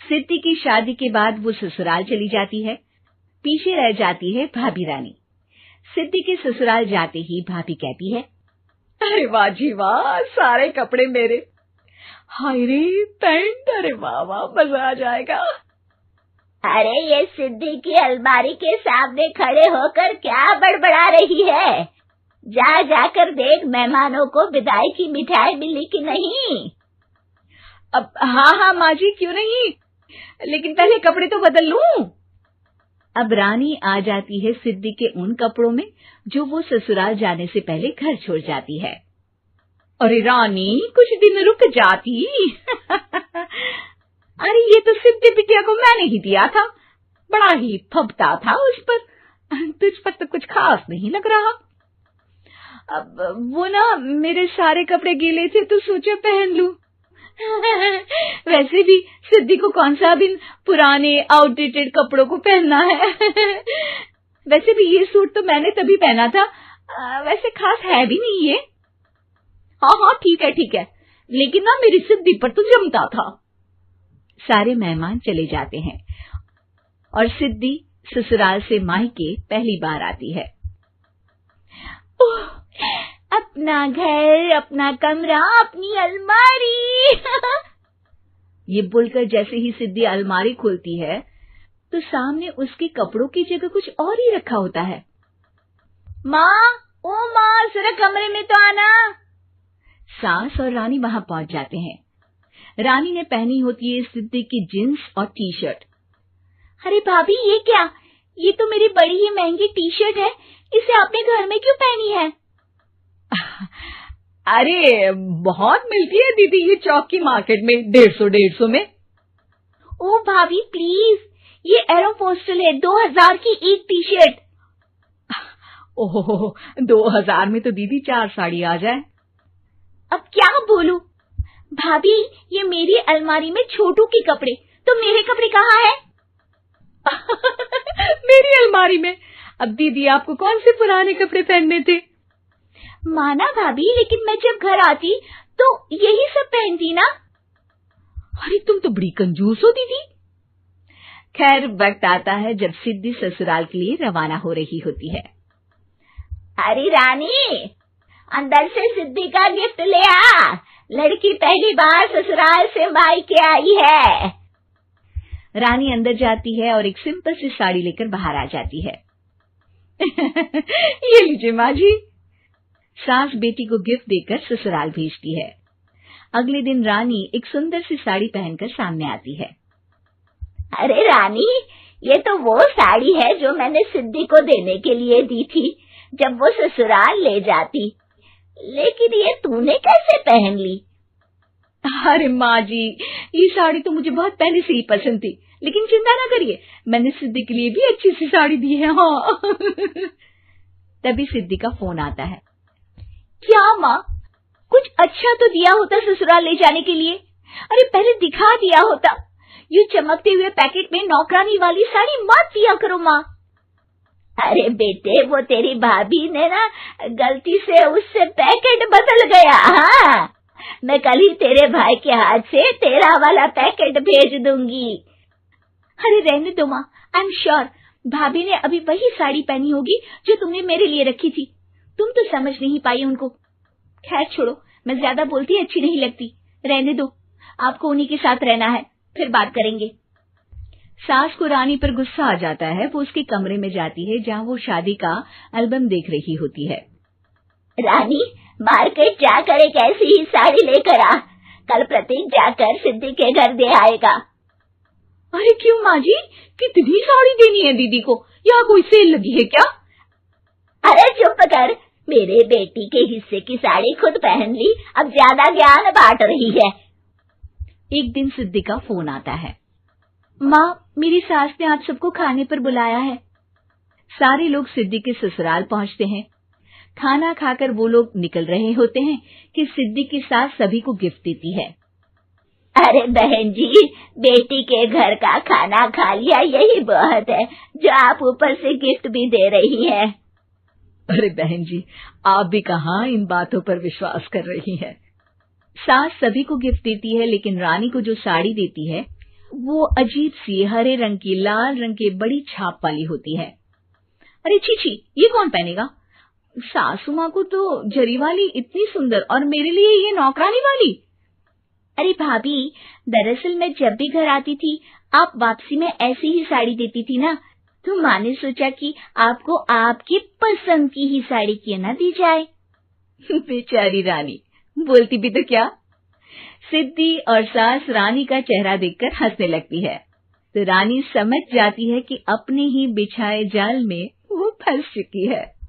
सिद्धि की शादी के बाद वो ससुराल चली जाती है। पीछे रह जाती है भाभी रानी। सिद्धि के ससुराल जाते ही भाभी कहती है, अरे वाह जी वाह, सारे कपड़े मेरे। हाय रे पैंट, अरे वाह वाह, मजा आ जाएगा। अरे ये सिद्धि की अलमारी के सामने खड़े होकर क्या बड़बड़ा रही है? जाकर देख मेहमानों को विदाई की मिठाई मिली कि नहीं। अब हाँ माँ जी, क्यों नहीं, लेकिन पहले कपड़े तो बदल लूं। अब रानी आ जाती है सिद्धि के उन कपड़ों में जो वो ससुराल जाने से पहले घर छोड़ जाती है। अरे रानी, कुछ दिन रुक जाती। अरे ये तो सिद्धि बिटिया को मैंने ही दिया था, बड़ा ही फबता था उस पर, तुझ पर तो कुछ खास नहीं लग रहा। अब वो ना, मेरे सारे कपड़े गीले थे तो सोचा पहन लूं। वैसे भी सिद्धि को कौन सा दिन पुराने आउटडेटेड कपड़ों को पहनना है। वैसे भी ये सूट तो मैंने तभी पहना था, वैसे खास है भी नहीं ये। हाँ ठीक है, लेकिन ना मेरी सिद्धि पर तो जमता था। सारे मेहमान चले जाते हैं और सिद्धि ससुराल से मायके पहली बार आती है। अपना घर, अपना कमरा, अपनी अलमारी। ये बोलकर जैसे ही सिद्धि अलमारी खोलती है तो सामने उसके कपड़ों की जगह कुछ और ही रखा होता है। माँ, ओ माँ, जरा कमरे में तो आना। सास और रानी वहां पहुंच जाते हैं। रानी ने पहनी होती है सिद्धि की जींस और टी शर्ट। अरे भाभी, ये क्या? ये तो मेरी बड़ी ही महंगी टी शर्ट है, इसे आपने घर में क्यों पहनी है? अरे बहुत मिलती है दीदी ये चौक की मार्केट में, 150 में। ओ भाभी प्लीज, ये एरोपोस्टल है, 2000 की एक टी शर्ट। ओहो, 2000 में तो दीदी 4 साड़ी आ जाए। अब क्या बोलूं? भाभी, ये मेरी अलमारी में छोटू के कपड़े, तो मेरे कपड़े कहाँ हैं? मेरी अलमारी में? अब दीदी आपको कौन से पुराने कपड़े पहनने थे? माना भाभी, लेकिन मैं जब घर आती तो यही सब पहनती ना। अरे तुम तो बड़ी कंजूस हो दीदी। खैर, वक्त आता है जब सिद्धि ससुराल के लिए रवाना हो रही होती है। अरे रानी, अंदर से सिद्धि का गिफ्ट ले आ, लड़की पहली बार ससुराल से मायके आई है। रानी अंदर जाती है और एक सिंपल सी साड़ी लेकर बाहर आ जाती है। ये लीजिए माँ जी। सास बेटी को गिफ्ट देकर ससुराल भेजती है। अगले दिन रानी एक सुंदर सी साड़ी पहनकर सामने आती है। अरे रानी, ये तो वो साड़ी है जो मैंने सिद्धि को देने के लिए दी थी जब वो ससुराल ले जाती, लेकिन ये तूने कैसे पहन ली? अरे माँ जी, ये साड़ी तो मुझे बहुत पहले से ही पसंद थी, लेकिन चिंता ना करिए, मैंने सिद्धि के लिए भी अच्छी सी साड़ी दी है। हाँ। तभी सिद्धि का फोन आता है। क्या माँ, कुछ अच्छा तो दिया होता ससुराल ले जाने के लिए। अरे पहले दिखा दिया होता। ये चमकते हुए पैकेट में नौकरानी वाली साड़ी मत दिया करो माँ। अरे बेटे, वो तेरी भाभी ने ना गलती से उससे पैकेट बदल गया। हाँ, मैं कल ही तेरे भाई के हाथ से तेरा वाला पैकेट भेज दूंगी। अरे रहने दो माँ, आई एम श्योर भाभी ने अभी वही साड़ी पहनी होगी जो तुमने मेरे लिए रखी थी। तुम तो समझ नहीं पाई उनको। खैर छोड़ो, मैं ज्यादा बोलती अच्छी नहीं लगती, रहने दो, आपको उन्हीं के साथ रहना है, फिर बात करेंगे। सास को रानी पर गुस्सा आ जाता है। वो उसके कमरे में जाती है जहाँ वो शादी का एल्बम देख रही होती है। रानी, मार्केट जाकर एक ऐसी ही साड़ी लेकर आ, कल प्रतीक जाकर सिद्धि के घर दे आएगा। अरे क्यों माँ जी, कितनी साड़ी देनी है दीदी को? यहाँ कोई सेल लगी है क्या? अरे चुप कर, मेरे बेटी के हिस्से की साड़ी खुद पहन ली, अब ज्यादा ज्ञान बांट रही है। एक दिन सिद्धि का फोन आता है। माँ, मेरी सास ने आप सबको खाने पर बुलाया है। सारे लोग सिद्धि के ससुराल पहुँचते हैं। खाना खाकर वो लोग निकल रहे होते हैं कि सिद्धि की सास सभी को गिफ्ट देती है। अरे बहन जी, बेटी के घर का खाना खा लिया, यही बहुत है जो आप ऊपर से गिफ्ट भी दे रही है। अरे बहन जी, आप भी कहाँ इन बातों पर विश्वास कर रही हैं। सास सभी को गिफ्ट देती है, लेकिन रानी को जो साड़ी देती है वो अजीब सी हरे रंग की लाल रंग के बड़ी छाप वाली होती है। अरे छी, ये कौन पहनेगा? सासू माँ को तो जरी वाली इतनी सुंदर और मेरे लिए ये नौकरानी वाली। अरे भाभी, दरअसल मैं जब भी घर आती थी आप वापसी में ऐसी ही साड़ी देती थी ना, तो माँ ने सोचा कि आपको आपकी पसंद की ही साड़ी क्यों ना दी जाए। बेचारी रानी, बोलती भी तो क्या। सिद्धि और सास रानी का चेहरा देखकर हंसने लगती है, तो रानी समझ जाती है कि अपने ही बिछाए जाल में वो फंस चुकी है।